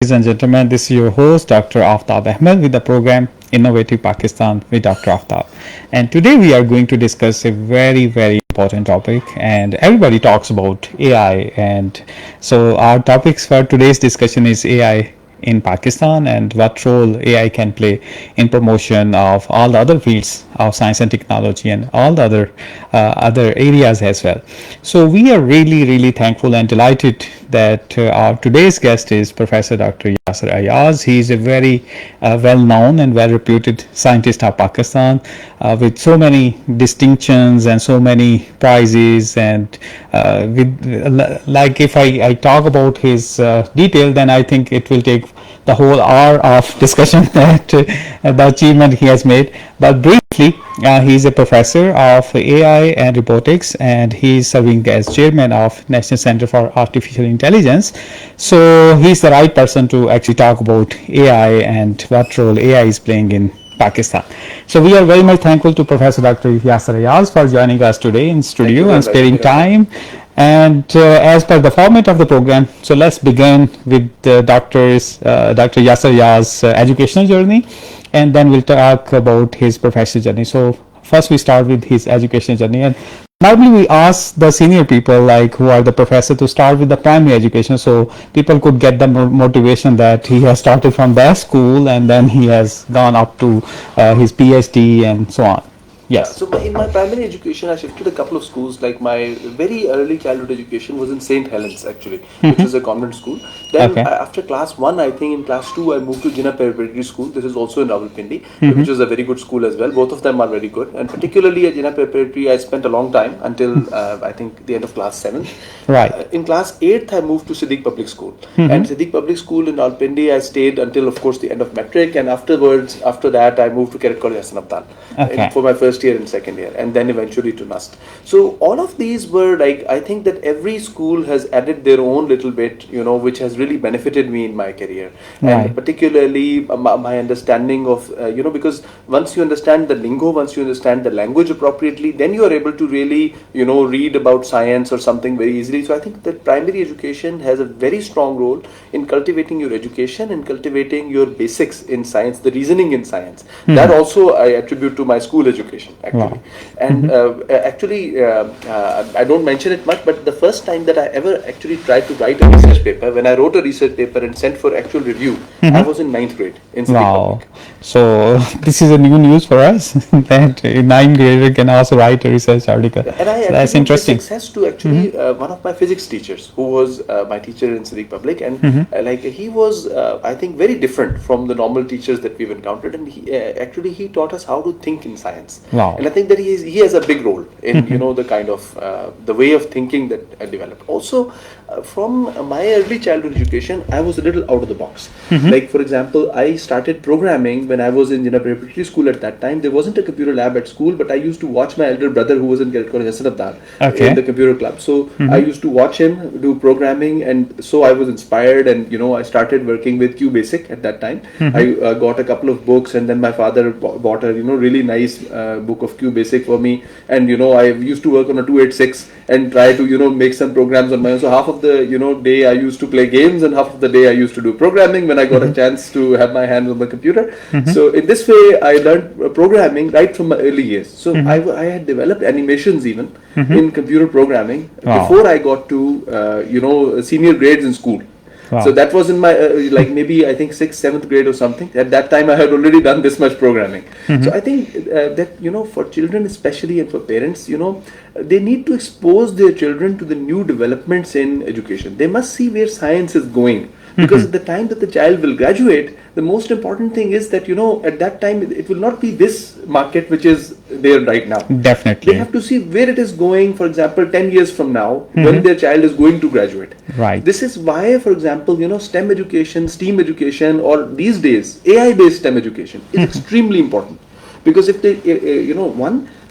ladies and gentlemen. This is your host, Dr. Aftab Ahmed, with the program Innovative Pakistan with Dr. Aftab. And today we are going to discuss a very important topic, and everybody talks about AI. And so, our topics for today's discussion is AI in Pakistan and what role AI can play in promotion of all the other fields of science and technology and all the other areas as well. So we are really thankful and delighted that our today's guest is Professor Dr. Yasar Ayaz. He is a very well-known and well-reputed scientist of Pakistan with so many distinctions and so many prizes. And like if I talk about his detail, then I think it will take the whole hour of discussion that the achievement he has made. But briefly, he is a professor of AI and robotics, and he is serving as chairman of National Center for Artificial Intelligence. So he's the right person to actually talk about AI and what role AI is playing in Pakistan. So we are very much thankful to Professor Dr. Yasar Ayaz for joining us today in studio and sparing time. And as per the format of the program, so let's begin with Dr. Yasar Ayaz's educational journey, and then we'll talk about his professional journey. So first we start with his educational journey, and normally we ask the senior people, like who are the professor, to start with the primary education, so people could get the motivation that he has started from that school and then he has gone up to his PhD and so on. Yes. So in my primary education, I shifted a couple of schools. Like my very early childhood education was in St. Helens, actually, which is a convent school. Then after class 1, I think in class 2, I moved to Jinnah Preparatory School. This is also in Rawalpindi, which is a very good school as well. Both of them are very good. And particularly at Jinnah Preparatory, I spent a long time until I think the end of class 7. Right. In class 8th, I moved to Siddiq Public School. And Siddiq Public School in Rawalpindi, I stayed until, of course, the end of metric. And after that, I moved to Cadet College Hassanabad for my first year and second year, and then eventually to NUST. So all of these were like, I think that every school has added their own little bit, which has really benefited me in my career. Right. And particularly my understanding of, because once you understand the lingo, once you understand the language appropriately, then you are able to really, read about science or something very easily. So I think that primary education has a very strong role in cultivating your education and cultivating your basics in science, the reasoning in science. That also I attribute to my school education, actually. Wow. And I don't mention it much, but the first time that I ever actually tried to write a research paper, when I wrote a research paper and sent for actual review, I was in 9th grade in Siddiq Public. So this is a new news for us that a 9th grader can also write a research article. Yeah, and I that's interesting. Success to actually one of my physics teachers, who was my teacher in Siddiq Public, and he was I think very different from the normal teachers that we've encountered, and he taught us how to think in science. Wow. And I think that he has a big role in the kind of the way of thinking that I developed. Also, from my early childhood education, I was a little out of the box. Like, for example, I started programming when I was in Jinnah Preparatory School. At that time, there wasn't a computer lab at school, but I used to watch my elder brother, who was in Cadet College Hassanabad, in the computer club. So I used to watch him do programming, and so I was inspired, and I started working with QBasic at that time. I got a couple of books, and then my father bought a really nice book of QBasic for me, and I used to work on a 286 and try to make some programs on my own. So half of the day I used to play games, and half of the day I used to do programming when I got a chance to have my hands on the computer. So in this way I learned programming right from my early years. So I had developed animations even in computer programming before I got to senior grades in school. Wow. So that was in my maybe I think 6th, 7th grade or something. At that time I had already done this much programming. So I think that for children especially, and for parents, they need to expose their children to the new developments in education. They must see where science is going. Because at the time that the child will graduate, the most important thing is that, at that time, it will not be this market which is there right now. Definitely. They have to see where it is going, for example, 10 years from now, when their child is going to graduate. Right. This is why, for example, STEM education, STEAM education, or these days, AI-based STEM education is extremely important. Because if they,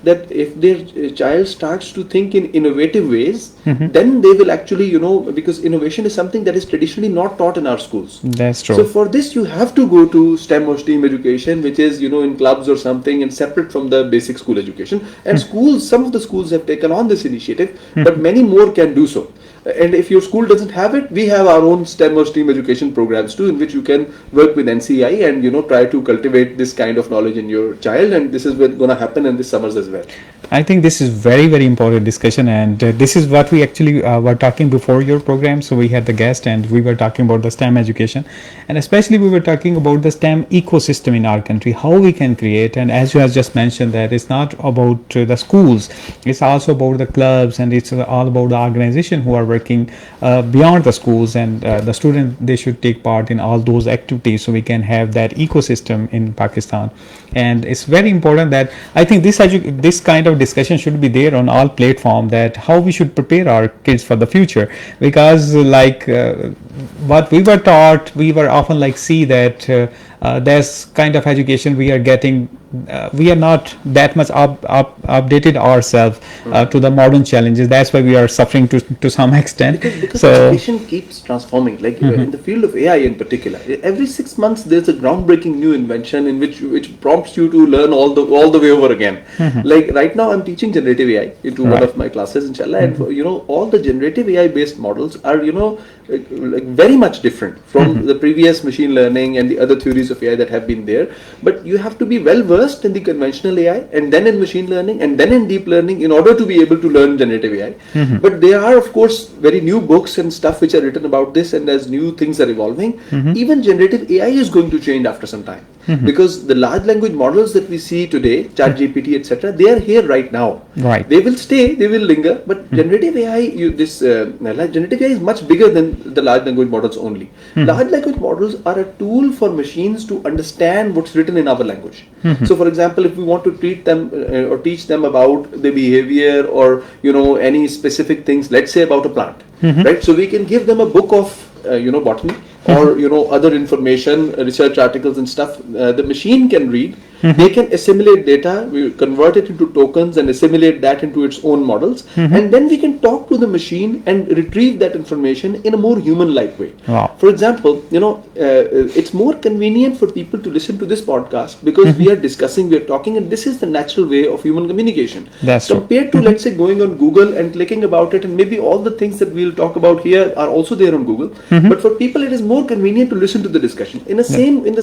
that if their child starts to think in innovative ways, then they will actually, because innovation is something that is traditionally not taught in our schools. That's true. So for this, you have to go to STEM or STEAM education, which is, in clubs or something, and separate from the basic school education. And schools, some of the schools have taken on this initiative, but many more can do so. And if your school doesn't have it, we have our own STEM or STEAM education programs too, in which you can work with NCI and try to cultivate this kind of knowledge in your child. And this is what's going to happen in this summers as well. I think this is very, very important discussion, and this is what we actually were talking before your program. So we had the guest, and we were talking about the STEM education, and especially we were talking about the STEM ecosystem in our country, how we can create. And as you have just mentioned, that it's not about the schools; it's also about the clubs, and it's all about the organization who are working beyond the schools, and the student, they should take part in all those activities, so we can have that ecosystem in Pakistan. And it's very important that I think this kind of discussion should be there on all platforms, that how we should prepare our kids for the future, because what we were taught, we were often see that there's kind of education we are getting, we are not that much updated ourselves to the modern challenges. That's why we are suffering to some extent. Because So education keeps transforming. In the field of AI in particular, every 6 months there's a groundbreaking new invention in which prompts you to learn all the way over again. Like right now, I'm teaching generative AI into one of my classes, inshallah, and all the generative AI based models are very much different from the previous machine learning and the other theories of AI that have been there. But you have to be well versed in the conventional AI, and then in machine learning, and then in deep learning, in order to be able to learn generative AI. But there are, of course, very new books and stuff which are written about this, and as new things are evolving, even generative AI is going to change after some time. Because the large language models that we see today, ChatGPT, etc., they are here right now. Right. They will stay, they will linger, but generative AI, generative AI is much bigger than the large language models only. Large language models are a tool for machines to understand what's written in our language. So, for example, if we want to treat them or teach them about the behavior or any specific things, let's say about a plant, right? So we can give them a book of botany or other information, research articles and stuff. The machine can read. They can assimilate data, we convert it into tokens and assimilate that into its own models, and then we can talk to the machine and retrieve that information in a more human-like way. Wow. For example, it's more convenient for people to listen to this podcast because we are discussing, we are talking, and this is the natural way of human communication. That's true. Compared to, let's say, going on Google and clicking about it, and maybe all the things that we'll talk about here are also there on Google. But for people, it is more convenient to listen to the discussion. In the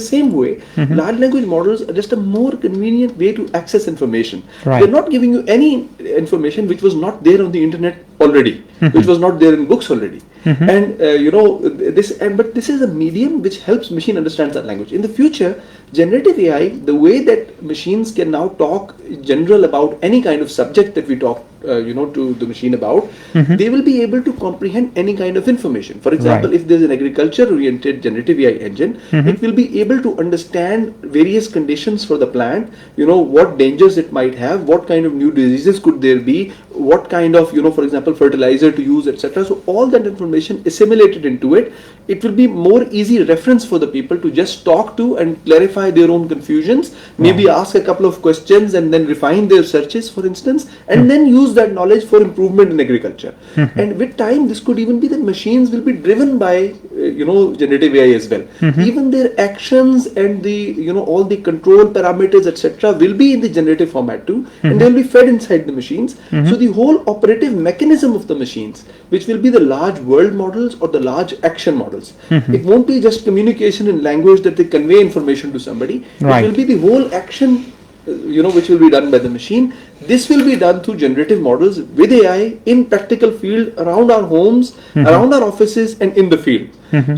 same way, large language models are just a more convenient way to access information. Right. They're not giving you any information which was not there on the internet already, which was not there in books already. And but this is a medium which helps machine understand that language. In the future, generative AI, the way that machines can now talk general about any kind of subject that we talk to the machine about, they will be able to comprehend any kind of information. For example, if there's an agriculture oriented generative AI engine, it will be able to understand various conditions for the plant, what dangers it might have, what kind of new diseases could there be, what kind of for example fertilizer to use, etc. So all that information assimilated into it, it will be more easy reference for the people to just talk to and clarify their own confusions, maybe ask a couple of questions and then refine their searches, for instance, and then use that knowledge for improvement in agriculture. And with time, this could even be that machines will be driven by generative AI as well. Even their actions and the all the control parameters, etc., will be in the generative format too, and they will be fed inside the machines. So the whole operative mechanism of the machines, which will be the large world models or the large action models, it won't be just communication in language that they convey information to somebody. Right. It will be the whole action which will be done by the machine. This will be done through generative models with AI in practical field around our homes, around our offices, and in the field.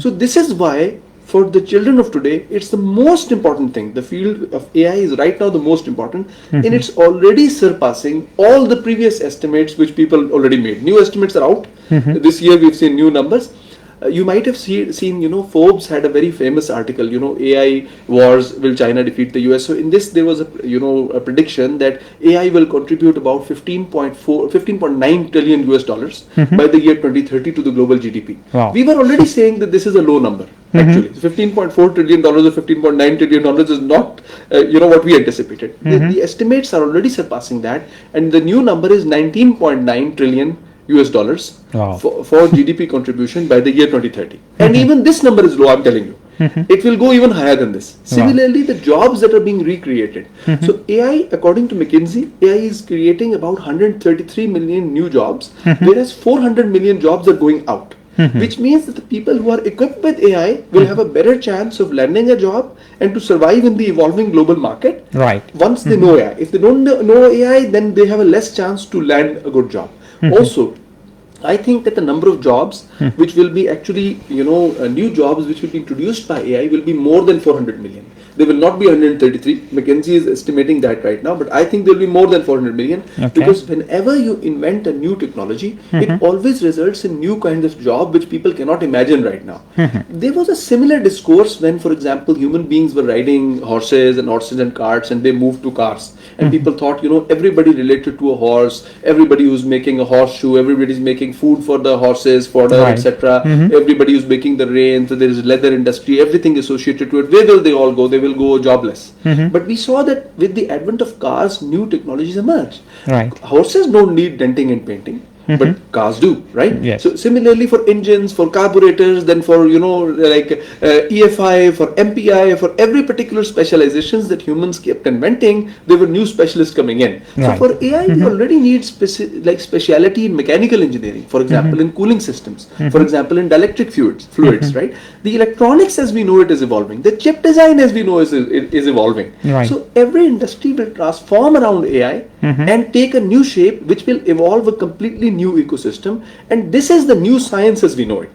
So this is why for the children of today, it's the most important thing. The field of AI is right now the most important, and it's already surpassing all the previous estimates which people already made. New estimates are out. This year we've seen new numbers. You might have seen, Forbes had a very famous article, AI wars, will China defeat the US? So in this, there was a prediction that AI will contribute about 15.9 trillion US dollars by the year 2030 to the global GDP. Wow. We were already saying that this is a low number. Actually, $15.4 trillion or $15.9 trillion is not, what we anticipated. The estimates are already surpassing that, and the new number is 19.9 trillion US dollars Wow. for GDP contribution by the year 2030. And even this number is low, I'm telling you. it will go even higher than this. Similarly, the jobs that are being recreated. So AI, according to McKinsey, AI is creating about 133 million new jobs, whereas 400 million jobs are going out. Which means that the people who are equipped with AI will have a better chance of landing a job and to survive in the evolving global market. Right. Once they know AI. If they don't know AI, then they have a less chance to land a good job. Also, I think that the number of jobs which will be actually, new jobs which will be introduced by AI will be more than 400 million. They will not be 133. McKinsey is estimating that right now, but I think there will be more than 400 million because whenever you invent a new technology, it always results in new kinds of job which people cannot imagine right now. There was a similar discourse when, for example, human beings were riding horses and carts, and they moved to cars. And people thought, everybody related to a horse, everybody who's making a horseshoe, everybody's making food for the horses, fodder, etc. Everybody who's making the rain, so there is leather industry, everything associated to it. Where will they all go? They will go jobless. But we saw that with the advent of cars, new technologies emerged. Right. Horses don't need denting and painting. But cars do, right? Yes. So similarly for engines, for carburetors, then for EFI, for MPI, for every particular specializations that humans kept inventing, there were new specialists coming in. Right. So for AI, we already need speciality in mechanical engineering, for example, in cooling systems, for example, in dielectric fluids, right? The electronics as we know it is evolving. The chip design as we know is evolving. Right. So every industry will transform around AI and take a new shape, which will evolve a completely new ecosystem, and this is the new science as we know it.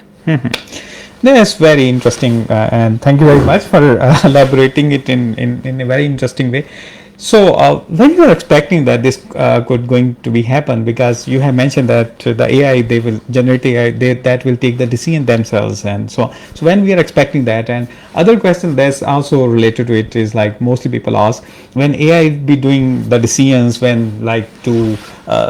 That's very interesting, and thank you very much for elaborating it in a very interesting way. So, when you are expecting that this could going to be happen, because you have mentioned that the AI, they will generate AI, that will take the decision themselves, and so on. So when we are expecting that, and other question that's also related to it is like mostly people ask, when AI be doing the decisions, when like to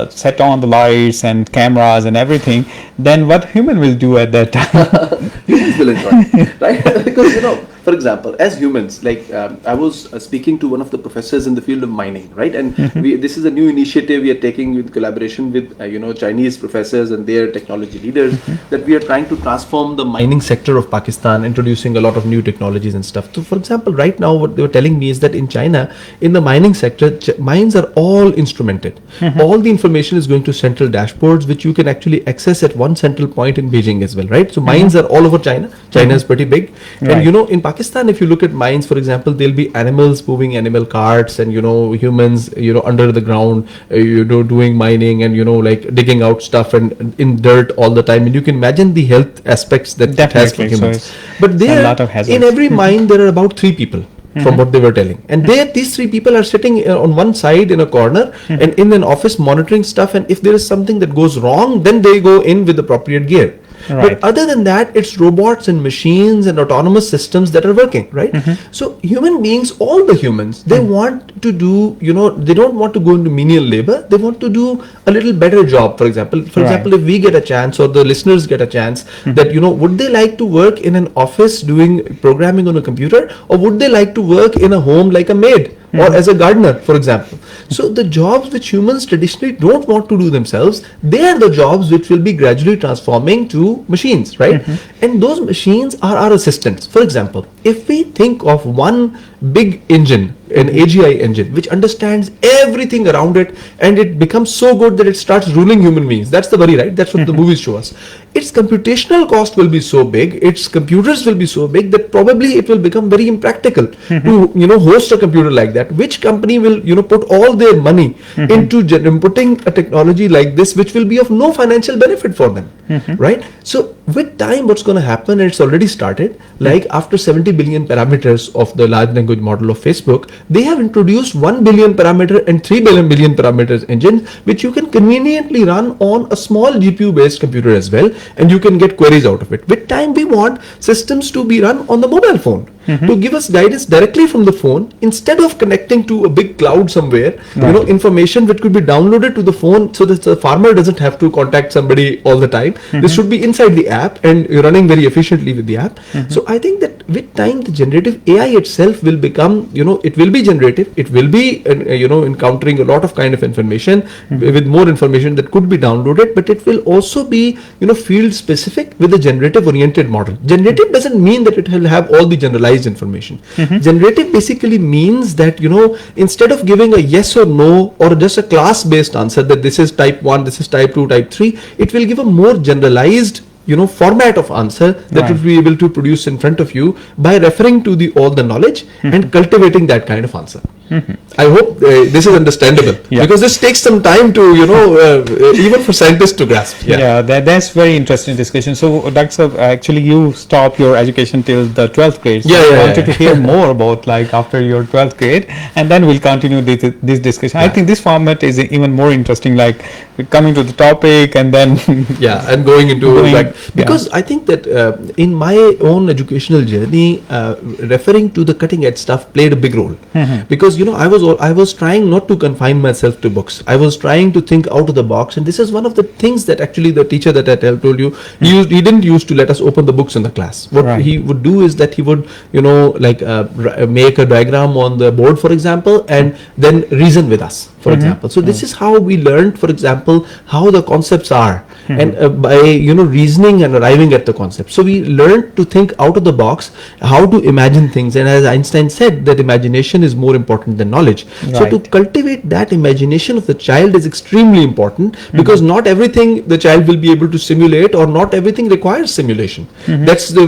set on the lights and cameras and everything, then what human will do at that time? Humans will enjoy, right? Because for example, as humans, I was speaking to one of the professors in the field of mining, right? And this is a new initiative we are taking with collaboration with Chinese professors and their technology leaders, that we are trying to transform the mining sector of Pakistan, introducing a lot of new technologies and stuff. So, for example, right now what they were telling me is that in China, in the mining sector, mines are all instrumented. All the information is going to central dashboards, which you can actually access at one central point in Beijing as well, right? So mines are all over China. China is pretty big, and in Pakistan, if you look at mines, for example, there'll be animals moving animal carts, and humans under the ground doing mining, and like digging out stuff and in dirt all the time, and you can imagine the health aspects that it has for humans. So but there, in every Mm-hmm. mine, there are about 3 people. From what they were telling, and these 3 people are sitting on one side in a corner and in an office monitoring stuff, and if there is something that goes wrong, then they go in with appropriate gear. Right. But other than that, it's robots and machines and autonomous systems that are working, right? So human beings, all the humans, they want to do, they don't want to go into menial labor. They want to do a little better job. For example, if we get a chance, or the listeners get a chance, that would they like to work in an office doing programming on a computer, or would they like to work in a home like a maid? Or as a gardener, for example. So the jobs which humans traditionally don't want to do themselves, they are the jobs which will be gradually transforming to machines, right? And those machines are our assistants. For example, if we think of one big engine, an AGI engine, which understands everything around it, and it becomes so good that it starts ruling human beings. That's the worry, right? That's what the movies show us. Its computational cost will be so big, its computers will be so big, that probably it will become very impractical to host a computer like that. Which company will put all their money into putting a technology like this, which will be of no financial benefit for them, right? So with time, what's going to happen, and it's already started, like after 70 billion parameters of the large language model of Facebook, they have introduced 1 billion parameter and 3 billion parameters engines, which you can conveniently run on a small GPU based computer as well, and you can get queries out of it. With time, we want systems to be run on the mobile phone. to give us guidance directly from the phone instead of connecting to a big cloud somewhere. Information which could be downloaded to the phone, so that the farmer doesn't have to contact somebody all the time. This should be inside the app and running very efficiently with the app. So I think that with time, the generative AI itself will become, it will be generative. It will be, encountering a lot of kind of information with more information that could be downloaded, but it will also be, field specific with a generative oriented model. Generative doesn't mean that it will have all the generalized information. Generative basically means that, instead of giving a yes or no or just a class based answer that this is type 1, this is type 2, type 3, it will give a more generalized format of answer that will be able to produce in front of you by referring to all the knowledge and cultivating that kind of answer. I hope this is understandable, because this takes some time to, even for scientists to grasp. That's very interesting discussion. So, Dr. Actually, you stop your education till the 12th grade. So I wanted to hear more about after your 12th grade, and then we'll continue this discussion. I think this format is even more interesting, coming to the topic and then and going into because I think that in my own educational journey, referring to the cutting edge stuff played a big role, because I was trying not to confine myself to books. I was trying to think out of the box, and this is one of the things that actually the teacher that I told you, he didn't used to let us open the books in the class. What he would do is that he would make a diagram on the board, for example, and then reason with us, for example. So this is how we learned, for example, how the concepts are, and by reasoning and arriving at the concept. So we learned to think out of the box, how to imagine things, and as Einstein said, that imagination is more important than knowledge. So to cultivate that imagination of the child is extremely important, because not everything the child will be able to simulate, or not everything requires simulation. That's the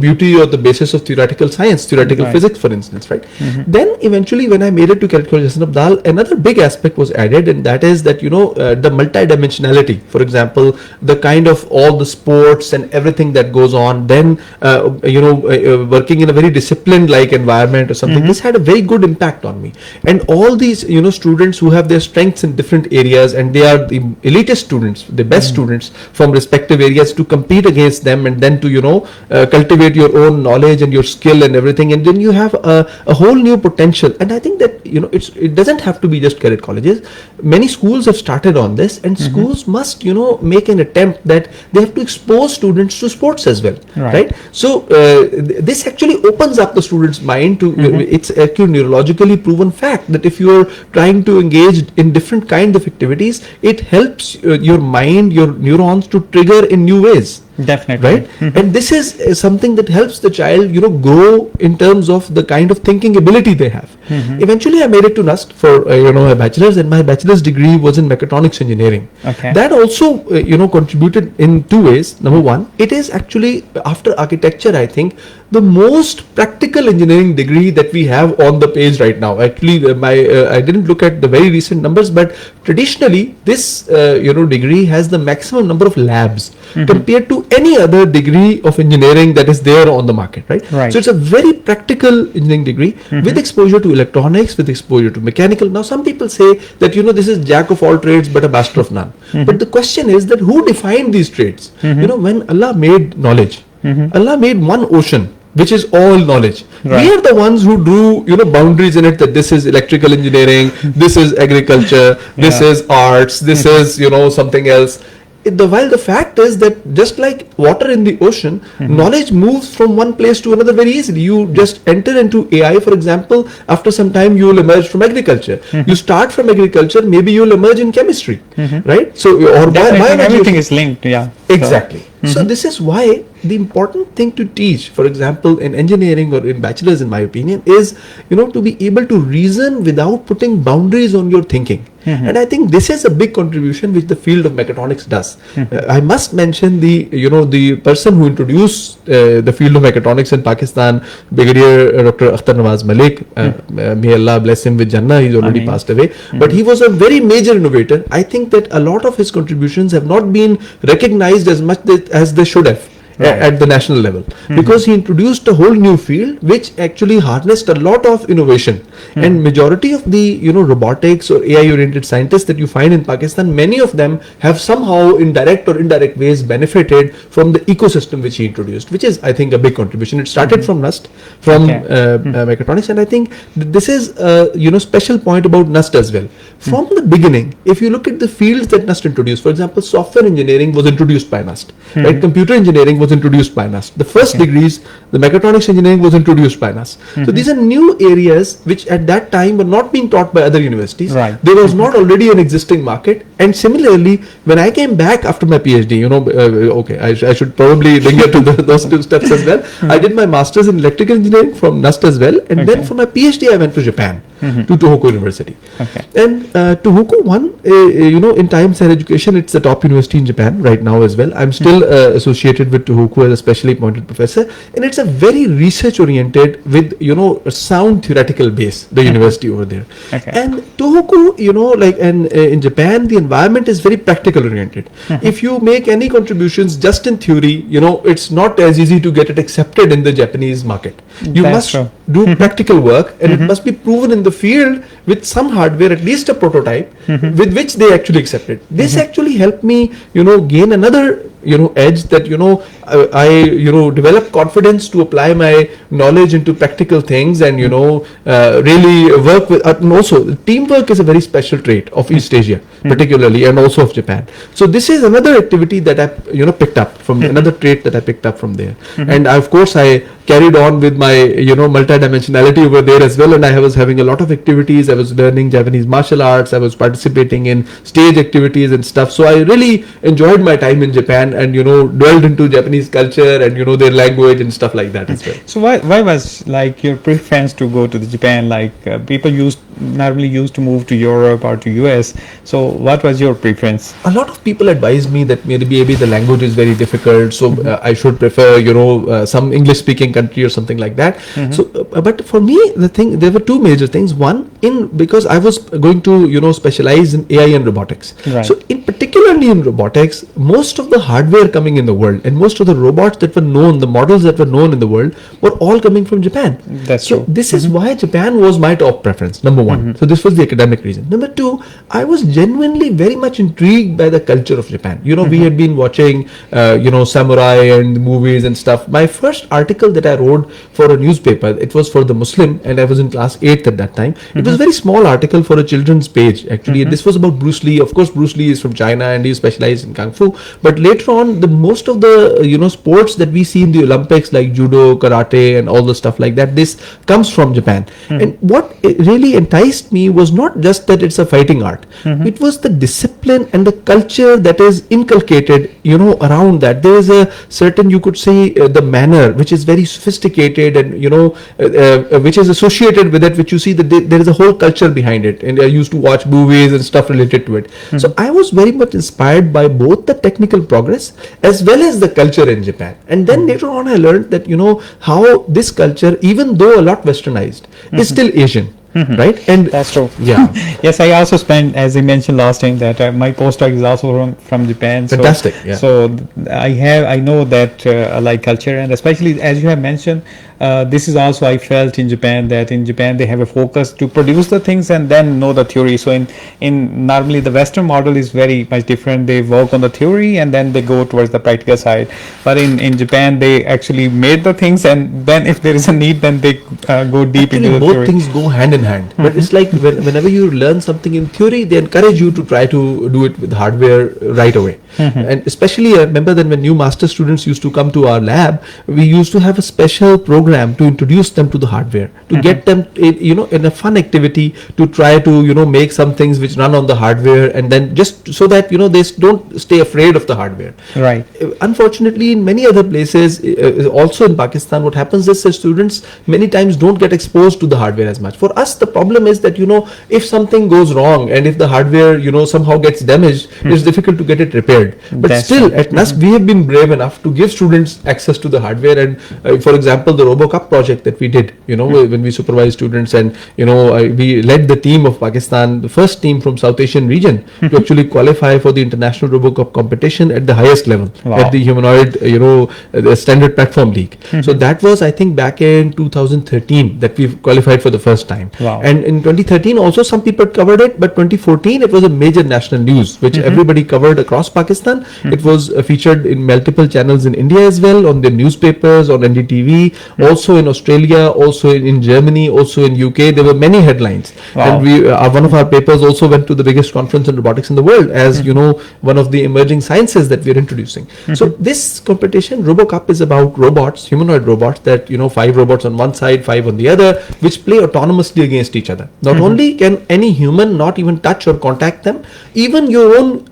beauty or the basis of theoretical science, theoretical physics, for instance, right? Then eventually, when I made it to calculus and Abdal, another big aspect was added, and that is that the multidimensionality, for example, the kind of all the sports and everything that goes on, then working in a very disciplined environment or something. This had a very good impact on me, and all these students who have their strengths in different areas, and they are the elitist students, the best students from respective areas, to compete against them, and then to cultivate your own knowledge and your skill and everything, and then you have a whole new potential. And I think that it doesn't have to be just cadet colleges. Many schools have started on this, and schools must make an attempt that they have to expose students to sports as well, right? So this actually opens up the student's mind to it's actually neurologically proven fact that if you are trying to engage in different kinds of activities, it helps your mind, your neurons to trigger in new ways. Definitely. Right? And this is something that helps the child, grow in terms of the kind of thinking ability they have. Eventually, I made it to NUST for, a bachelor's, and my bachelor's degree was in mechatronics engineering. That also, contributed in two ways. Number one, it is actually, after architecture, I think, the most practical engineering degree that we have on the page right now. Actually, I didn't look at the very recent numbers, but traditionally, this, degree has the maximum number of labs compared to any other degree of engineering that is there on the market, right? So it's a very practical engineering degree with exposure to electronics, with exposure to mechanical. Now, some people say that, this is jack of all trades, but a master of none. But the question is that who defined these trades? When Allah made knowledge, Allah made one ocean, which is all knowledge. We are the ones who drew, boundaries in it, that this is electrical engineering, this is agriculture, this is arts, this is, something else. While the fact is that just like water in the ocean, knowledge moves from one place to another very easily. You just enter into AI, for example, after some time you will emerge from agriculture. You start from agriculture, maybe you will emerge in chemistry, right? So, or biology. Everything is linked, Exactly. So this is why the important thing to teach, for example, in engineering or in bachelor's, in my opinion, is, to be able to reason without putting boundaries on your thinking. And I think this is a big contribution which the field of mechatronics does. I must mention the person who introduced the field of mechatronics in Pakistan, Brigadier Dr. Akhtar Nawaz Malik. May Allah bless him with Jannah. He's already passed away. But he was a very major innovator. I think that a lot of his contributions have not been recognized as much as they should have Right. at the national level, because he introduced a whole new field which actually harnessed a lot of innovation. And majority of the robotics or AI oriented scientists that you find in Pakistan, many of them have somehow in direct or indirect ways benefited from the ecosystem which he introduced, which is, I think, a big contribution. It started from NUST, from mechatronics, and I think this is special point about NUST as well. From the beginning, if you look at the fields that NUST introduced, for example, software engineering was introduced by NUST, right? Computer engineering was introduced by NUST. The first degrees, the mechatronics engineering was introduced by NUST. So these are new areas which at that time were not being taught by other universities. Right. There was not already an existing market. And similarly, when I came back after my PhD, I should probably linger to those two steps as well. I did my master's in electrical engineering from NUST as well, and then for my PhD I went to Japan, to Tohoku University. And Tohoku, in Times Higher Education, it's the top university in Japan right now as well. I'm still associated with Tohoku as a specially appointed professor, and it's a very research oriented with a sound theoretical base, the university over there. And Tohoku, in Japan, the environment is very practical oriented. If you make any contributions just in theory, it's not as easy to get it accepted in the Japanese market. You must do practical work, and it must be proven in the field with some hardware, at least a prototype, with which they actually accept it. This actually helped me, gain another edge, that I develop confidence to apply my knowledge into practical things, and really work with. And also, teamwork is a very special trait of East Asia, particularly, and also of Japan. So this is another activity that I picked up from another trait that I picked up from there. And of course, I carried on with my multidimensionality over there as well, and I was having a lot of activities. I was learning Japanese martial arts. I was participating in stage activities and stuff. So I really enjoyed my time in Japan, and dwelled into Japanese culture and their language and stuff like that as well. So why was like your preference to go to the Japan? Like people normally used to move to Europe or to US. So what was your preference? A lot of people advise me that maybe the language is very difficult, so I should prefer some English speaking country or something like that. So but for me, there were two major things. One, because I was going to specialize in AI and robotics. Right. So particularly in robotics, most of the hardware coming in the world and most of the robots that were known, the models that were known in the world, were all coming from Japan. That's true. This is why Japan was my top preference, number one. So this was the academic reason. Number two, I was genuinely very much intrigued by the culture of Japan. We had been watching samurai and movies and stuff. My first article that I wrote for a newspaper, it was for the Muslim, and I was in class 8th at that time. It was a very small article for a children's page actually. This was about Bruce Lee. Of course, Bruce Lee is from China and he specialized in Kung Fu, but later on, most of the sports that we see in the Olympics, like judo, karate, and all the stuff like that, this comes from Japan. And what really enticed me was not just that it's a fighting art. It was the discipline and the culture that is inculcated around that. There is a certain, you could say, the manner which is very sophisticated, and which is associated with it, which you see that there is a whole culture behind it. And I used to watch movies and stuff related to it. So I was very much inspired by both the technical progress as well as the culture in Japan. And then later on I learned that how this culture, even though a lot westernized, is still Asian. Right? And that's true. Yeah. Yes, I also spent, as I mentioned last time, that my postdoc is also from Japan. So, fantastic. Yeah. So I know that I like culture, and especially as you have mentioned, this is also I felt in Japan, that in Japan they have a focus to produce the things and then know the theory. So in normally the Western model is very much different. They work on the theory and then they go towards the practical side. But in Japan they actually made the things, and then if there is a need, then they go deep into the both theory. Things go hand in hand. But it's like whenever you learn something in theory, they encourage you to try to do it with hardware right away. And especially I remember that when new master students used to come to our lab, we used to have a special program to introduce them to the hardware, to get them in a fun activity to try to make some things which run on the hardware, and then just so that they don't stay afraid of the hardware. Right. Unfortunately, in many other places, also in Pakistan, what happens is that students many times don't get exposed to the hardware as much. For us, the problem is that if something goes wrong and if the hardware somehow gets damaged, it's difficult to get it repaired. prepared. But That's still, right. at NUST, we have been brave enough to give students access to the hardware. And for example, the RoboCup project that we did, when we supervised students, and we led the team of Pakistan, the first team from South Asian region to actually qualify for the international RoboCup competition at the highest level, Wow. at the humanoid, the standard platform league. So that was, I think, back in 2013 that we qualified for the first time. Wow. And in 2013 also some people covered it, but 2014 it was a major national news which everybody covered across Pakistan. It was featured in multiple channels in India as well, on the newspapers, on NDTV, also in Australia, also in Germany, also in UK. There were many headlines. Wow. And we one of our papers also went to the biggest conference on robotics in the world as one of the emerging sciences that we are introducing. So this competition, RoboCup, is about robots, humanoid robots, that 5 robots on one side, 5 on the other, which play autonomously against each other. Not only can any human not even touch or contact them, even your own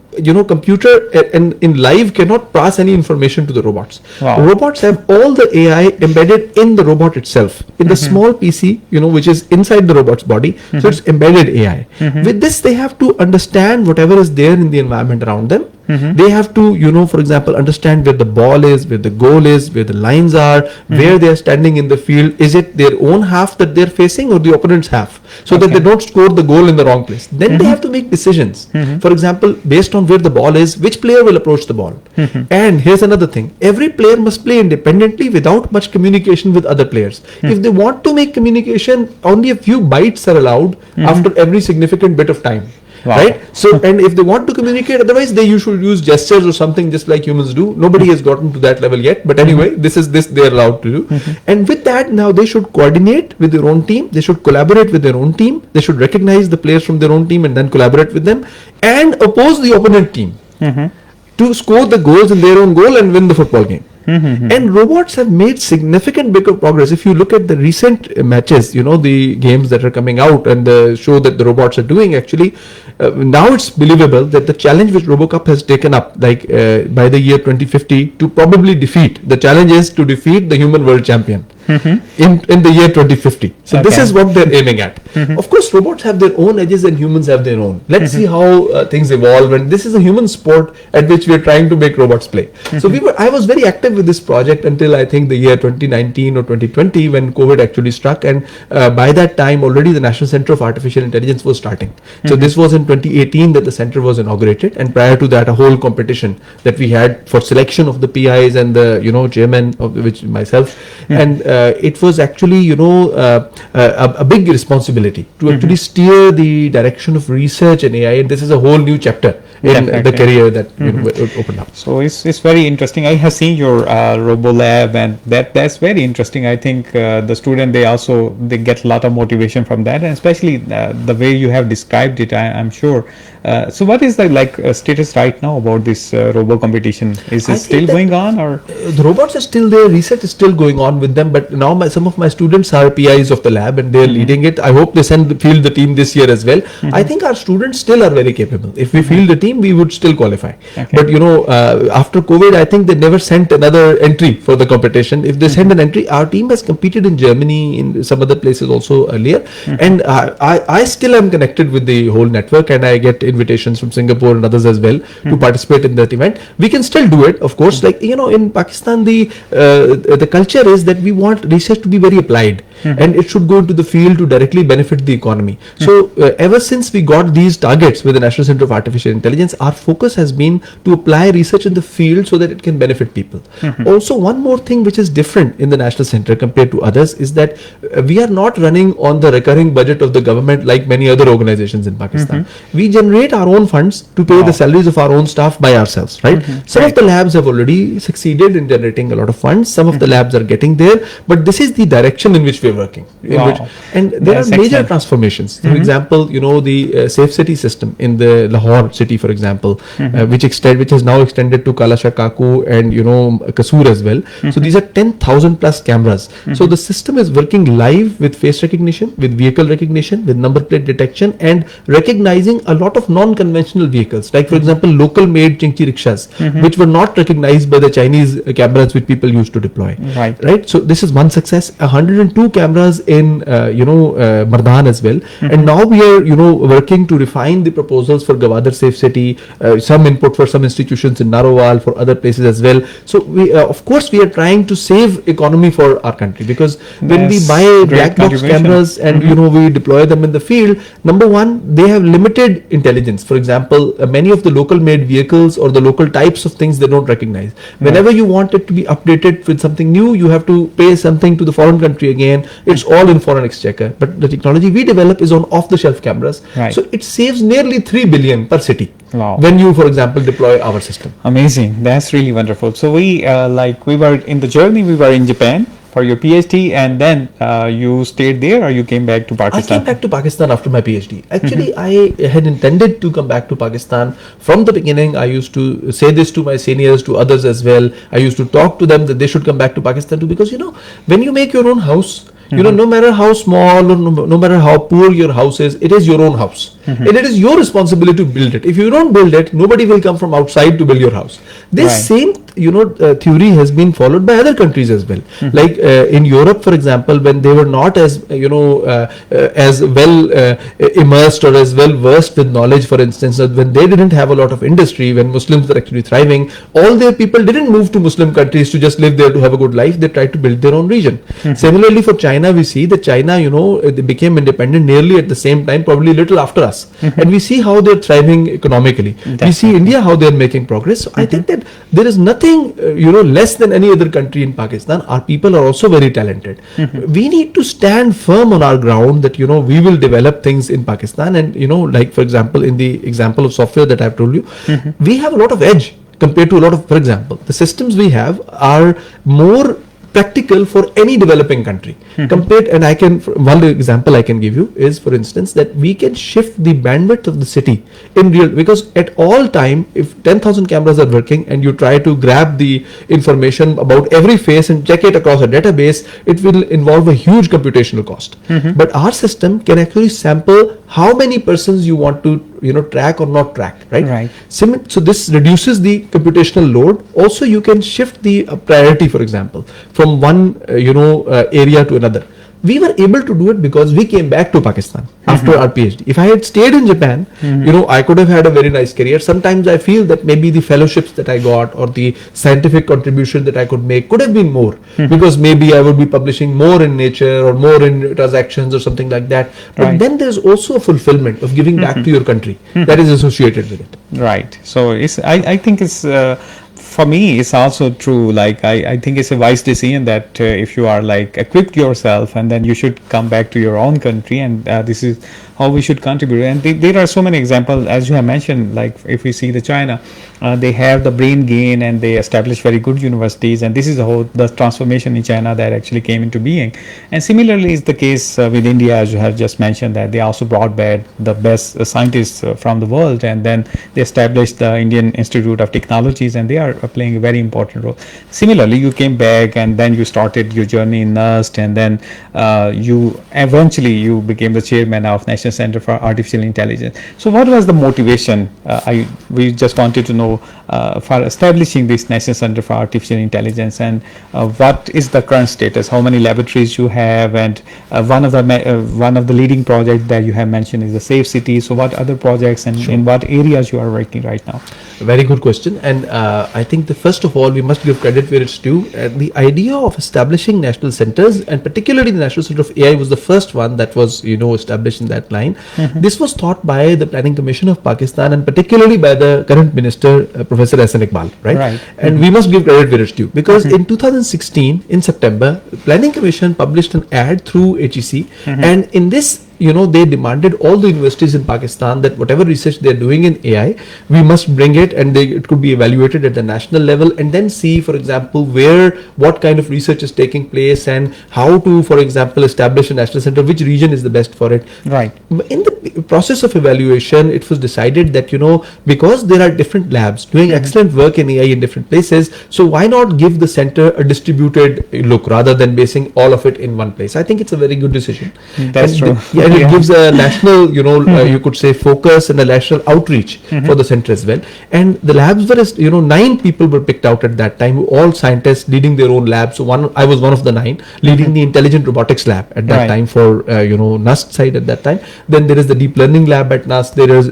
computer and in live cannot pass any information to the robots. Wow. Robots have all the AI embedded in the robot itself, in the small PC, which is inside the robot's body. So it's embedded AI. With this, they have to understand whatever is there in the environment around them. They have to, for example, understand where the ball is, where the goal is, where the lines are, where they are standing in the field. Is it their own half that they're facing or the opponent's half? So that they don't score the goal in the wrong place. Then they have to make decisions. For example, based on where the ball is, which player will approach the ball? And here's another thing. Every player must play independently without much communication with other players. If they want to make communication, only a few bytes are allowed after every significant bit of time. Wow. Right? So, and if they want to communicate, otherwise they should use gestures or something just like humans do. Nobody has gotten to that level yet. But anyway, this they're allowed to do. And with that, now they should coordinate with their own team. They should collaborate with their own team. They should recognize the players from their own team and then collaborate with them and oppose the opponent team to score the goals in their own goal and win the football game. And robots have made significant bigger progress. If you look at the recent matches, the games that are coming out and the show that the robots are doing, actually, now it's believable that the challenge which RoboCup has taken up, like by the year 2050, to probably defeat, the challenge is to defeat the human world champion in the year 2050. So this is what they're aiming at. Of course, robots have their own edges and humans have their own. Let's see how things evolve. And this is a human sport at which we are trying to make robots play. So I was very active with this project until I think the year 2019 or 2020 when COVID actually struck. And by that time already the National Center of Artificial Intelligence was starting. So this was in 2018 that the center was inaugurated. And prior to that, a whole competition that we had for selection of the PIs and the chairman of which myself. And it was actually a big responsibility to actually steer the direction of research in AI. And this is a whole new chapter in the career that opened up. So it's very interesting. I have seen your Robo Lab, and that's very interesting. I think the student they get a lot of motivation from that, and especially the way you have described it. I'm sure. So what is the status right now about this Robo competition? Is it still going on, or the robots are still there? Research is still going on with them, but now some of my students are PIs of the lab and they're leading it. I hope they field the team this year as well. I think our students still are very capable. If we field the team, we would still qualify. Okay. But after COVID, I think they never sent another entry for the competition. If they send an entry, our team has competed in Germany, in some other places also earlier. And I still am connected with the whole network, and I get invitations from Singapore and others as well to participate in that event. We can still do it, of course. In Pakistan, the culture is that we want research to be very applied, and it should go into the field to directly benefit the economy. So ever since we got these targets with the National Center of Artificial Intelligence, our focus has been to apply research in the field so that it can benefit people. Also, one more thing which is different in the National Center compared to others is that we are not running on the recurring budget of the government like many other organizations in Pakistan. We generate our own funds to pay the salaries of our own staff by ourselves, right? Some of the labs have already succeeded in generating a lot of funds. Some of the labs are getting there, but this is the direction in which we are working. And there are major transformations. For example, the safe city system in the Lahore city, for example, which has now extended to Kala Shah Kaku and Kasur as well. So these are 10,000 plus cameras. So the system is working live with face recognition, with vehicle recognition, with number plate detection, and recognizing a lot of non-conventional vehicles, like for example local made Chingchi rickshaws, which were not recognized by the Chinese cameras which people used to deploy. Right. So this is one success. 102 cameras in Mardan as well. And now we are working to refine the proposals for Gwadar Safe City, some input for some institutions in Narowal, for other places as well. So we of course we are trying to save economy for our country, because when we buy black box cameras and we deploy them in the field, number one, they have limited intelligence. For example, many of the local made vehicles or the local types of things they don't recognize. Whenever you want it to be updated with something new, you have to pay something to the foreign country again. It's all in foreign exchequer. But the technology we develop is on off the shelf cameras. So it saves nearly 3 billion per city. Wow. When you, for example, deploy our system. Amazing. That's really wonderful. So we were in the journey, we were in Japan for your PhD, and then you stayed there, or you came back to Pakistan? I came back to Pakistan after my PhD. Actually, I had intended to come back to Pakistan from the beginning. I used to say this to my seniors, to others as well. I used to talk to them that they should come back to Pakistan too, because when you make your own house, no matter how small or no matter how poor your house is, it is your own house. And it is your responsibility to build it. If you don't build it, nobody will come from outside to build your house. This same theory has been followed by other countries as well. Like in Europe, for example, when they were not as as well immersed or as well versed with knowledge, for instance, when they didn't have a lot of industry, when Muslims were actually thriving, all their people didn't move to Muslim countries to just live there to have a good life. They tried to build their own region. Similarly, for China, we see that China, they became independent nearly at the same time, probably a little after us. And we see how they're thriving economically. We see India, how they're making progress. So I think that there is nothing, less than any other country in Pakistan. Our people are also very talented. We need to stand firm on our ground that, we will develop things in Pakistan. And, like, for example, in the example of software that I've told you, we have a lot of edge compared to a lot of, for example, the systems we have are more practical for any developing country compared. And one example I can give you is, for instance, that we can shift the bandwidth of the city in real, because at all time, if 10,000 cameras are working and you try to grab the information about every face and check it across a database, it will involve a huge computational cost. But our system can actually sample how many persons you want to track or not track, right? So this reduces the computational load. Also, you can shift the priority, for example, from one area to another. We were able to do it because we came back to Pakistan after our PhD. If I had stayed in Japan, I could have had a very nice career. Sometimes I feel that maybe the fellowships that I got or the scientific contribution that I could make could have been more, because maybe I would be publishing more in Nature or more in Transactions or something like that. But then there's also a fulfillment of giving back to your country that is associated with it. Right. So I think it's for me, it's also true. Like I think it's a wise decision that if you are like equipped yourself, and then you should come back to your own country, and this is how we should contribute. And there are so many examples, as you have mentioned. Like if we see the China, they have the brain gain, and they establish very good universities, and this is how the transformation in China that actually came into being. And similarly is the case with India, as you have just mentioned, that they also brought back the best scientists from the world, and then they established the Indian Institute of Technologies, and they are playing a very important role. Similarly, you came back, and then you started your journey in NUST, and then you eventually became the chairman of National Center for Artificial Intelligence. So what was the motivation? We just wanted to know for establishing this National Center for Artificial Intelligence, and what is the current status? How many laboratories you have? And one of the leading projects that you have mentioned is the Safe City. So what other projects and in what areas you are working right now? Very good question. And I think first of all, we must give credit where it's due. The idea of establishing national centers, and particularly the National Center of AI, was the first one that was established in that line. This was thought by the Planning Commission of Pakistan, and particularly by the current minister, Professor Yasar Ayaz, right? And we must give credit where it's due, because in 2016, in September, the Planning Commission published an ad through HEC, and in this they demanded all the universities in Pakistan that whatever research they're doing in AI, we must bring it, and it could be evaluated at the national level, and then see, for example, what kind of research is taking place, and how to, for example, establish a national center, which region is the best for it. Right. In the process of evaluation, it was decided that, because there are different labs doing excellent work in AI in different places, so why not give the center a distributed look rather than basing all of it in one place? I think it's a very good decision. That's true. And and Yeah. it gives a national, you could say focus and a national outreach for the center as well. And the labs were, 9 people were picked out at that time, all scientists leading their own labs. So I was one of the 9 leading the intelligent robotics lab at that Right. time for NUST side at that time. Then there is the deep learning lab at NUST. There is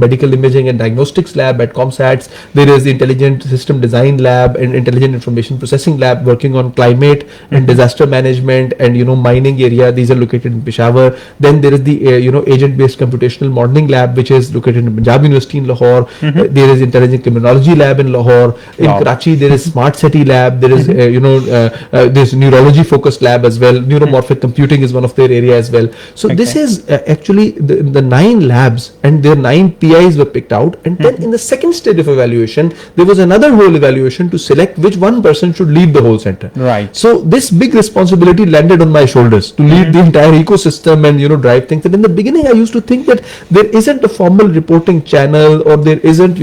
medical imaging and diagnostics lab at ComSats. There is the intelligent system design lab and intelligent information processing lab working on climate and disaster management and mining area. These are located in Peshawar. Then there is the agent based computational modeling lab, which is located in Punjab University in Lahore. There is intelligent criminology lab in Lahore. In Wow. Karachi there is smart city lab. There is there's neurology focused lab as well. Neuromorphic computing is one of their area as well. So this Okay. is actually the 9 labs, and their 9 PIs were picked out. And then in the second stage of evaluation, there was another whole evaluation to select which one person should lead the whole center. Right. So this big responsibility landed on my shoulders to lead the entire ecosystem and drive things. And in the beginning, I used to think that there isn't a formal reporting channel, or there isn't,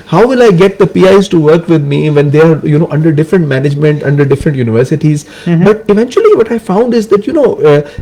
how will I get the PIs to work with me when they are under different management, under different universities. But eventually, what I found is that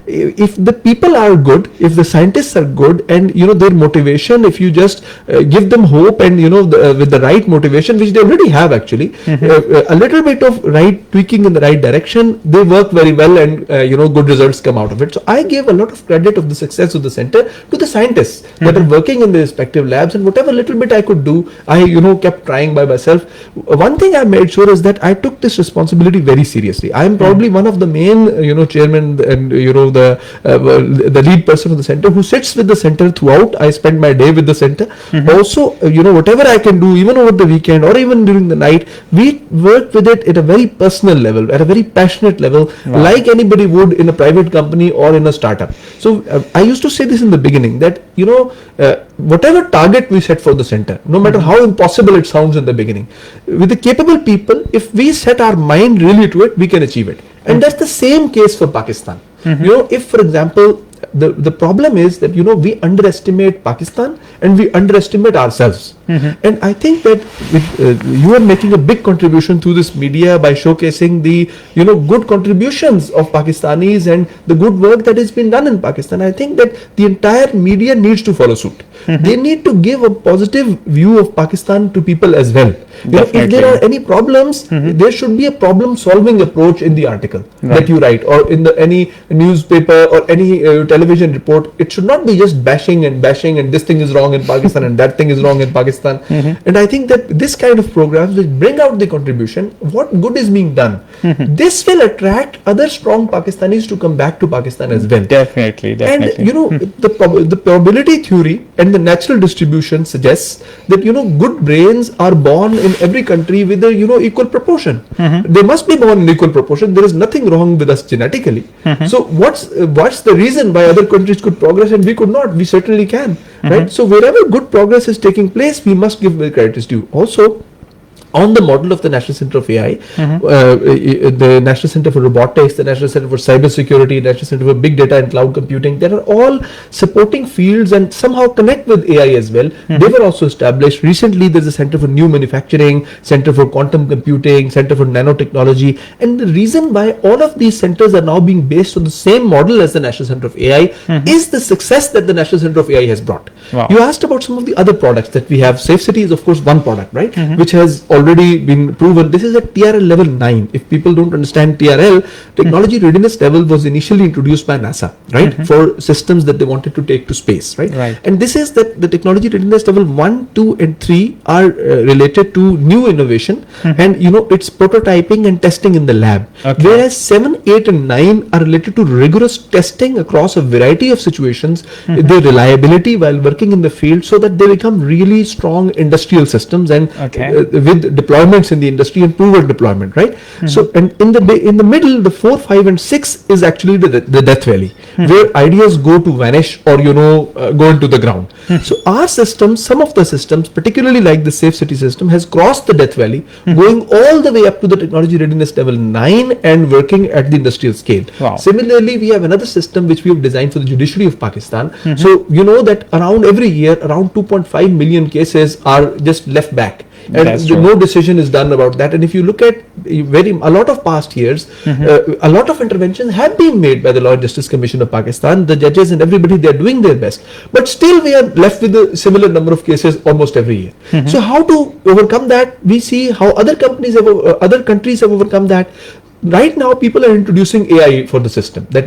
if the people are good, if the scientists are good, and their motivation, if you just give them hope and with the right motivation, which they already have actually, a little bit of right tweaking in the right direction, they work very well, and good results come out of it. So I gave a lot of credit of the success of the center to the scientists that are working in the respective labs, and whatever little bit I could do, I kept trying by myself. One thing I made sure is that I took this responsibility very seriously. I am probably one of the main chairman and the lead person of the center who sits with the center throughout. I spend my day with the center. Also, whatever I can do, even over the weekend or even during the night, we work with it at a very personal level, at a very passionate level, like anybody would in a private company or in a startup. So I used to say this in the beginning that whatever target we set for the center, no matter how impossible it sounds in the beginning, with the capable people, if we set our mind really to it, we can achieve it. And that's the same case for Pakistan. If for example the problem is that we underestimate Pakistan and we underestimate ourselves. And I think that you are making a big contribution through this media by showcasing the good contributions of Pakistanis and the good work that has been done in Pakistan. I think that the entire media needs to follow suit. They need to give a positive view of Pakistan to people as well. If there are any problems, there should be a problem solving approach in the article that you write, or in any newspaper or any television report. It should not be just bashing and this thing is wrong in Pakistan and that thing is wrong in Pakistan. And I think that this kind of programs which bring out the contribution, what good is being done, this will attract other strong Pakistanis to come back to Pakistan as well. Definitely. And the probability theory and the natural distribution suggests that good brains are born in every country with a equal proportion. They must be born in equal proportion. There is nothing wrong with us genetically. So what's the reason why other countries could progress and we could not? We certainly can, right? So wherever good progress is taking place, we must give the credit is due. Also, on the model of the National Center of AI, the National Center for Robotics, the National Center for Cybersecurity, National Center for Big Data and Cloud Computing, there are all supporting fields and somehow connect with AI as well. They were also established. Recently, there's a Center for New Manufacturing, Center for Quantum Computing, Center for Nanotechnology. And the reason why all of these centers are now being based on the same model as the National Center of AI is the success that the National Center of AI has brought. Wow. You asked about some of the other products that we have. Safe City is, of course, one product, right? Which has already been proven. This is at TRL level 9. If people don't understand TRL, technology readiness level was initially introduced by NASA, right? For systems that they wanted to take to space, right? And this is that the technology readiness level 1, 2 and 3 are related to new innovation and it's prototyping and testing in the lab. Whereas 7, 8 and 9 are related to rigorous testing across a variety of situations, their reliability while working in the field, so that they become really strong industrial systems and with deployments in the industry and proven deployment, right? So, and in the middle, the 4, 5 and 6 is actually the death valley, where ideas go to vanish or go into the ground. So our systems, some of the systems, particularly like the Safe City system, has crossed the death valley, going all the way up to the technology readiness level 9 and working at the industrial scale. Similarly, we have another system which we have designed for the judiciary of Pakistan. So you know that around every year, around 2.5 million cases are just left back. and That's true. no decision is done about that. And if you look at a lot of past years, a lot of interventions have been made by the Law and Justice Commission of Pakistan, the judges and everybody, they are doing their best, but still we are left with a similar number of cases almost every year. So how to overcome that? We see how other countries have overcome that. Right now people are introducing AI for the system, that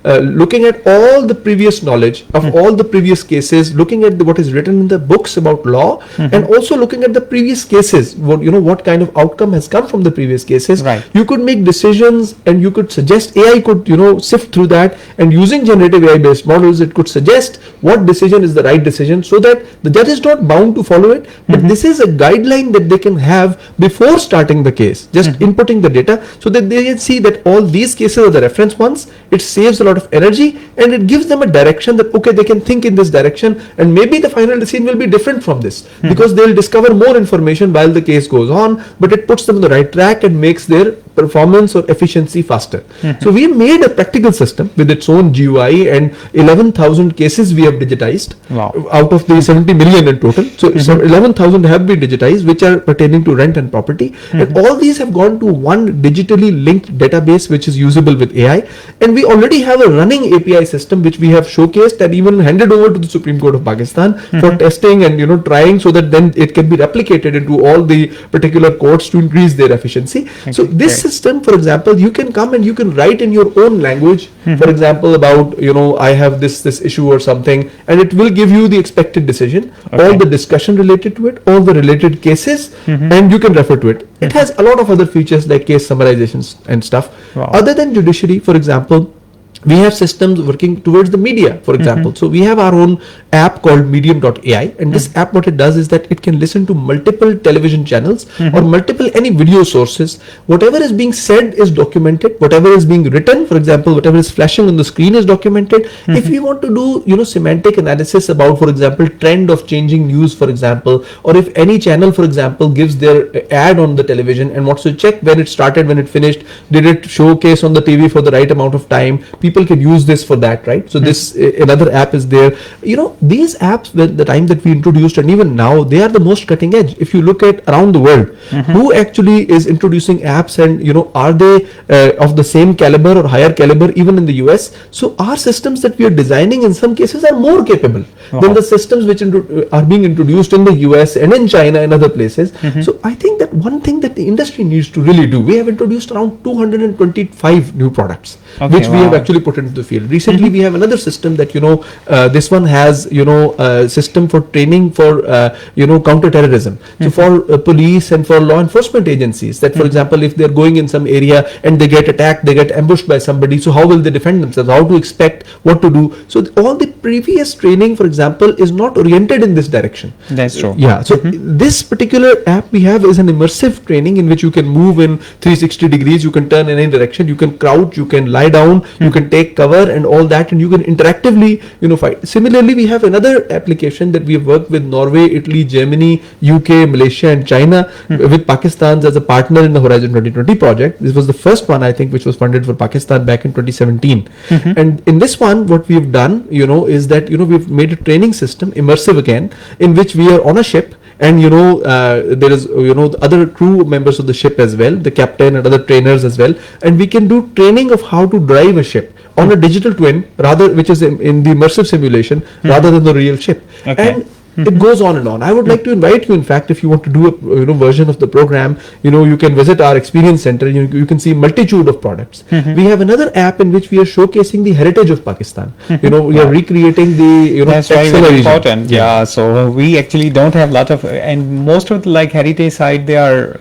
looking at all the previous knowledge of all the previous cases, looking at what is written in the books about law, and also looking at the previous cases, what kind of outcome has come from the previous cases. Right. You could make decisions, and you could suggest, AI could sift through that, and using generative AI based models, it could suggest what decision is the right decision, so that the judge is not bound to follow it, but this is a guideline that they can have before starting the case, just inputting the data, so that they can see that all these cases are the reference ones. It saves a lot of energy, and it gives them a direction that, okay, they can think in this direction, and maybe the final decision will be different from this, because they'll discover more information while the case goes on, but it puts them on the right track and makes their performance or efficiency faster. So we made a practical system with its own GUI, and 11,000 cases we have digitized. Wow. Out of the 70 million in total. So some 11,000 have been digitized, which are pertaining to rent and property, and all these have gone to one digitally linked database, which is usable with AI. And we already have a running API system, which we have showcased and even handed over to the Supreme Court of Pakistan for testing and trying, so that then it can be replicated into all the particular courts to increase their efficiency. So this system, for example, you can come and you can write in your own language, for example, about I have this issue or something, and it will give you the expected decision, all the discussion related to it, all the related cases, and you can refer to it. It has a lot of other features like case summarizations and stuff. Wow. Other than judiciary, for example, we have systems working towards the media, for example. So we have our own app called medium.ai, and this app, what it does is that it can listen to multiple television channels or multiple any video sources. Whatever is being said is documented, whatever is being written, for example, whatever is flashing on the screen is documented. If we want to do semantic analysis about, for example, trend of changing news, for example, or if any channel, for example, gives their ad on the television and wants to check when it started, when it finished, did it showcase on the TV for the right amount of time, people can use this for that, right? So this another app is there. These apps, with the time that we introduced and even now, they are the most cutting edge. If you look at around the world, who actually is introducing apps, and are they of the same caliber or higher caliber even in the US? So our systems that we are designing in some cases are more capable than the systems which are being introduced in the US and in China and other places. So I think that one thing that the industry needs to really do, we have introduced around 225 new products, which we have actually put into the field. Recently we have another system that this one has a system for training for counter-terrorism. So for police and for law enforcement agencies, that for example, if they're going in some area and they get attacked, they get ambushed by somebody, so how will they defend themselves, how to expect, what to do. So all the previous training, for example, is not oriented in this direction. That's true. Yeah. So this particular app we have is an immersive training in which you can move in 360 degrees, you can turn in any direction, you can crouch, you can lie down, you can take cover and all that, and you can interactively fight. Similarly, we have another application that we have worked with Norway, Italy, Germany, UK, Malaysia and China, with Pakistan as a partner in the Horizon 2020 project. This was the first one, I think, which was funded for Pakistan back in 2017. And in this one, what we've done is that we've made a training system, immersive again, in which we are on a ship, and there is other crew members of the ship as well, the captain and other trainers as well, and we can do training of how to drive a ship on a digital twin, rather, which is in the immersive simulation, rather than the real ship. And it goes on and on. I would like to invite you, in fact, if you want to do a version of the program, you can visit our experience center. You can see multitude of products. We have another app in which we are showcasing the heritage of Pakistan. We are recreating the that's very important. Yeah. So we actually don't have a lot of, and most of the heritage side, they are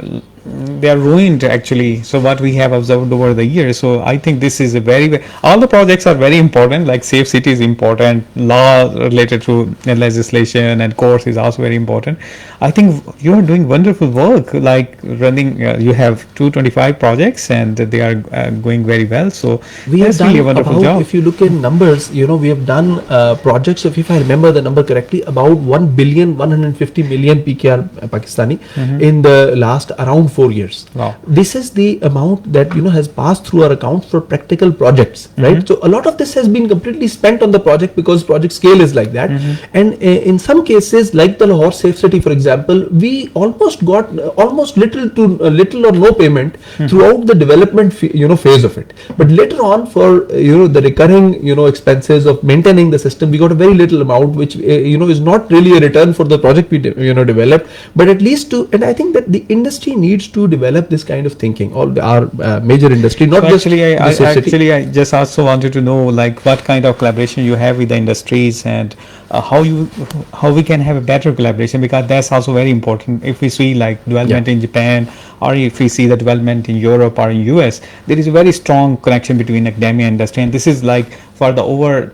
ruined actually. So what we have observed over the years. So I think this is a very all the projects are very important. Like Safe City is important, law related to legislation and courts is also very important. I think you are doing wonderful work, like running. You have 225 projects and they are going very well. So we have done really a wonderful job. If you look in numbers, we have done projects of, if I remember the number correctly, about 1,150,000,000 PKR Pakistani in the last around 4 years. years. Wow. This is the amount that has passed through our accounts for practical projects, right? So a lot of this has been completely spent on the project because project scale is like that. And in some cases, like the Lahore Safe City, for example, we almost got almost little or no payment throughout the development phase of it. But later on, for the recurring expenses of maintaining the system, we got a very little amount, which is not really a return for the project we developed, but at least and I think that the industry needs to develop this kind of thinking. All our major industry, not So just I just also wanted to know, like, what kind of collaboration you have with the industries, and how we can have a better collaboration, because that's also very important. If we see like development in Japan, or if we see the development in Europe or in US, there is a very strong connection between academia and industry, and this is like for the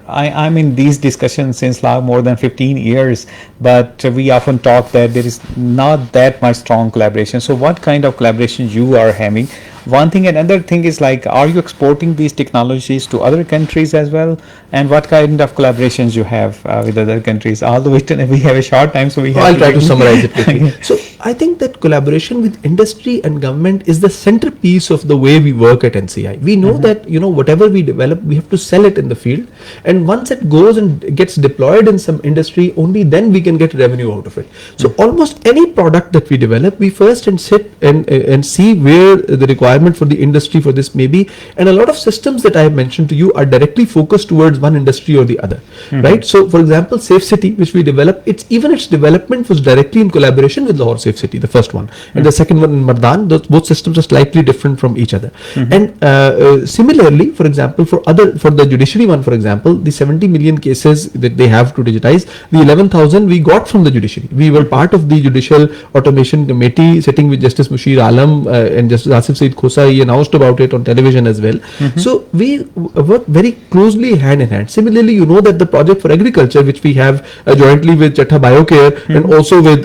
I'm in these discussions since more than 15 years, but we often talk that there is not that much strong collaboration. So what kind of collaboration you are having? One thing. Another thing is, like, are you exporting these technologies to other countries as well? And what kind of collaborations you have with other countries? Although we have a short time, so I'll try to summarize it quickly. So I think that collaboration with industry and government is the centerpiece of the way we work at NCI. We know that whatever we develop, we have to sell it in the field, and once it goes and gets deployed in some industry, only then we can get revenue out of it. So almost any product that we develop, we first sit and see where the requirement for the industry for this may be, and a lot of systems that I have mentioned to you are directly focused towards one industry or the other, right? So for example, Safe City, which we developed, its development was directly in collaboration with Lahore Safe City, the first one, and the second one in Mardan. Both systems are slightly different from each other. And similarly, for example, for the judiciary one, for example, the 70 million cases that they have to digitize, the 11,000 we got from the judiciary. We were part of the Judicial Automation Committee, sitting with Justice Mushir Alam and Justice Asif Saeed Khosa. He announced about it on television as well. So we work very closely hand in hand. Similarly, that the project for agriculture, which we have jointly with Chattha Biocare and also with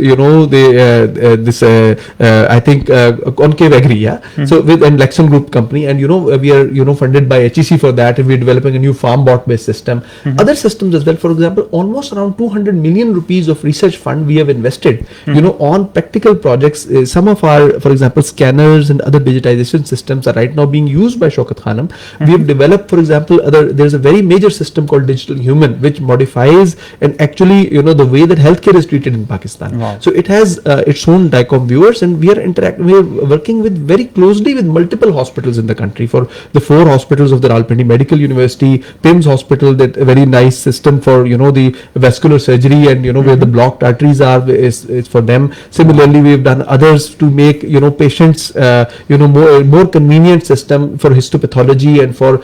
I think Concave Agri, so with and Lexon Group company, and we are funded by HEC for that, and we are developing a new farm bot based system. Other systems as well. For example, almost around 200 million rupees of research fund we have invested on practical projects. Some of our, for example, scanners and other digitization systems are right now being used by Shaukat Khanam. We have developed, for example, there's a very major system called Digital Human, which modifies and actually the way that healthcare is treated in Pakistan. Wow. So it has its own DICOM viewers, and we are working with very closely with multiple hospitals in the country. For the 4 hospitals of the Rawalpindi Medical University, PIMS Hospital, that a very nice system for the vascular surgery, and where the blocked arteries are is for them. Similarly, we have done others to make patients more convenient system for histopathology and for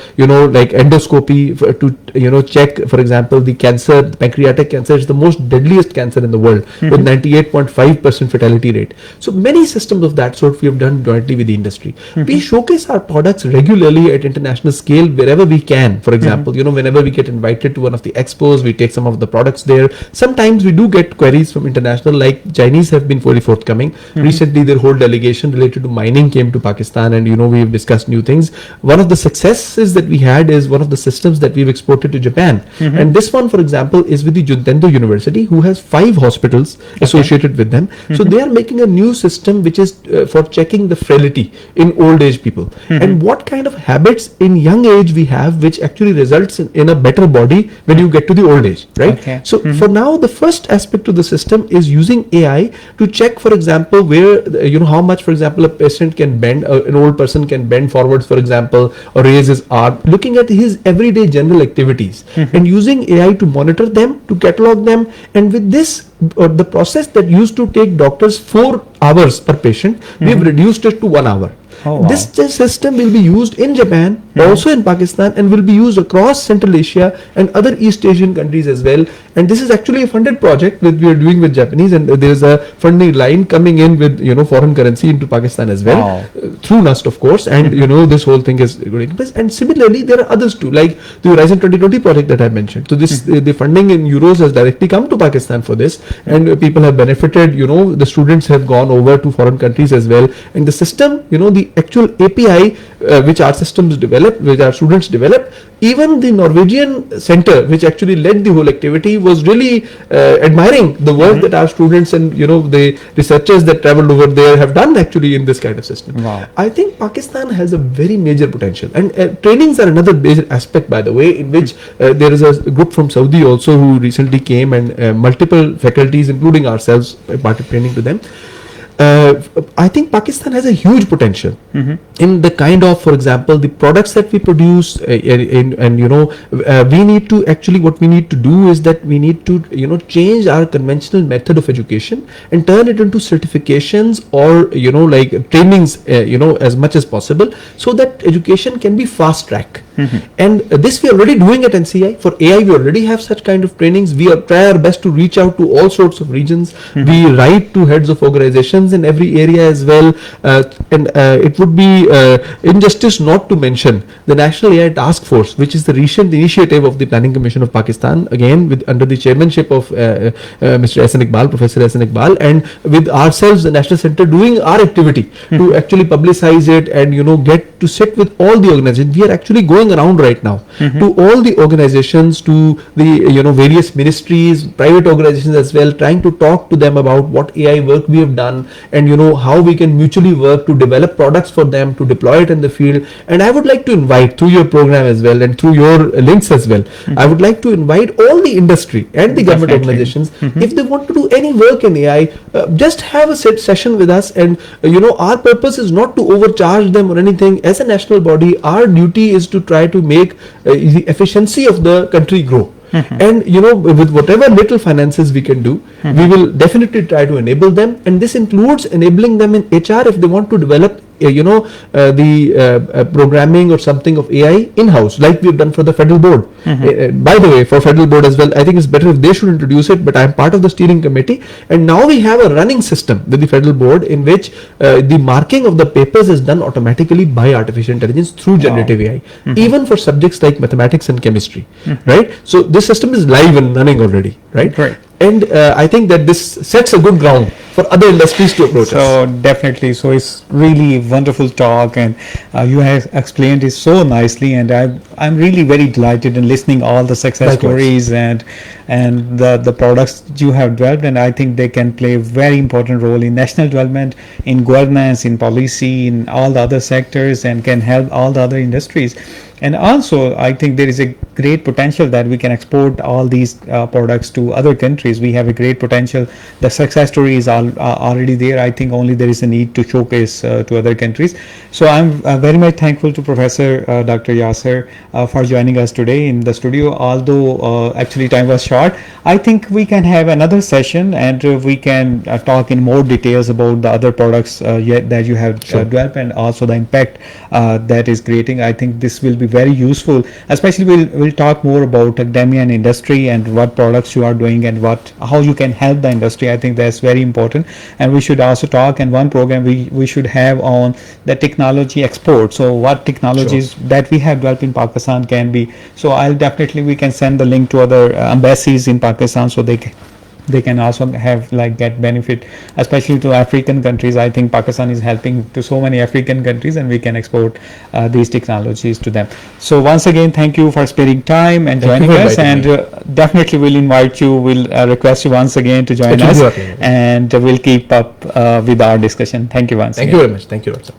like endoscopy to check, for example, the cancer. The pancreatic cancer is the most deadliest cancer in the world with 98.5% fatality rate. So many systems of that sort we have done jointly with the industry. We showcase our products regularly at international scale wherever we can. For example, whenever we get invited to one of the expos, we take some of the products there. Sometimes we do get queries from international, like Chinese have been fully forthcoming. Recently, their whole delegation related to mining came to Pakistan, and we have discussed new things. One of the successes that we had is one of the systems that we've exported to Japan, and this one, for example, is with the Juntendo University, who has 5 hospitals associated with them. So they are making a new system which is for checking the frailty in old age people, and what kind of habits in young age we have, which actually results in a better body when you get to the old age, right? Okay. So for now, the first aspect of the system is using AI to check, for example, where how much, for example, a patient can bend, an old person can bend forwards, for example, or raise his arm, looking at his everyday general activities, and using AI to monitor them, to catalog them. And with this, the process that used to take doctors 4 hours per patient, we have reduced it to 1 hour. Oh, wow. This system will be used in Japan, also in Pakistan, and will be used across Central Asia and other East Asian countries as well. And this is actually a funded project that we are doing with Japanese, and there is a funding line coming in with foreign currency into Pakistan as well, through NUST, of course. And this whole thing is going place. And similarly, there are others too, like the Horizon 2020 project that I mentioned. So this the funding in euros has directly come to Pakistan for this, and people have benefited. The students have gone over to foreign countries as well, and the system, the actual API which our systems developed, which our students developed, even the Norwegian center, which actually led the whole activity, was really admiring the work that our students and the researchers that traveled over there have done actually in this kind of system. Wow. I think Pakistan has a very major potential, and trainings are another major aspect, by the way, in which there is a group from Saudi also who recently came, and multiple faculties, including ourselves, imparted training to them. I think Pakistan has a huge potential in the kind of, for example, the products that we produce, and we need to actually, what we need to do is that we need to change our conventional method of education and turn it into certifications or like trainings as much as possible, so that education can be fast track. And this we are already doing at NCI. For AI, we already have such kind of trainings. We try our best to reach out to all sorts of regions. We write to heads of organizations in every area as well. And it would be injustice not to mention the National AI Task Force, which is the recent initiative of the Planning Commission of Pakistan, again under the chairmanship of Mr. Ehsan Iqbal, Professor Ehsan Iqbal, and with ourselves, the National Center, doing our activity to actually publicize it and get to sit with all the organizations. We are actually going around right now to all the organizations, to the various ministries, private organizations as well, trying to talk to them about what AI work we have done, and how we can mutually work to develop products for them to deploy it in the field. And I would like to invite, through your program as well and through your links as well, I would like to invite all the industry and the government organizations, if they want to do any work in AI, just have a session with us. And our purpose is not to overcharge them or anything. As a national body, our duty is to try to make the efficiency of the country grow. And with whatever little finances we can do, we will definitely try to enable them, and this includes enabling them in HR if they want to develop the programming or something of AI in-house, like we've done for the federal board. By the way, for federal board as well, I think it's better if they should introduce it, but I'm part of the steering committee, and now we have a running system with the federal board in which the marking of the papers is done automatically by artificial intelligence through generative AI, even for subjects like mathematics and chemistry, right? So this system is live and running already, right? Right. And I think that this sets a good ground for other industries to approach us. So definitely, so it's really wonderful talk, and you have explained it so nicely, and I'm really very delighted in listening all the success stories and the products you have developed, and I think they can play a very important role in national development, in governance, in policy, in all the other sectors, and can help all the other industries. And also, I think there is a great potential that we can export all these products to other countries. We have a great potential. The success story is already there. I think only there is a need to showcase to other countries. So I'm very much thankful to Professor Dr. Yasar for joining us today in the studio. Although actually time was short, I think we can have another session, and we can talk in more details about the other products that you have developed, and also the impact that is creating. I think this will be very useful, especially we'll talk more about academia and industry, and what products you are doing, and how you can help the industry. I think that's very important, and we should also talk in one program we should have on the technology export. So what technologies that we have developed in Pakistan can be, so we can send the link to other embassies in Pakistan, so they can also have get benefit, especially to African countries. I think Pakistan is helping to so many African countries, and we can export these technologies to them. So once again, thank you for spending time and joining us, and definitely we'll invite you, we'll request you once again to join us, and we'll keep up with our discussion. Thank you once again. Thank you very much. Thank you, Dr.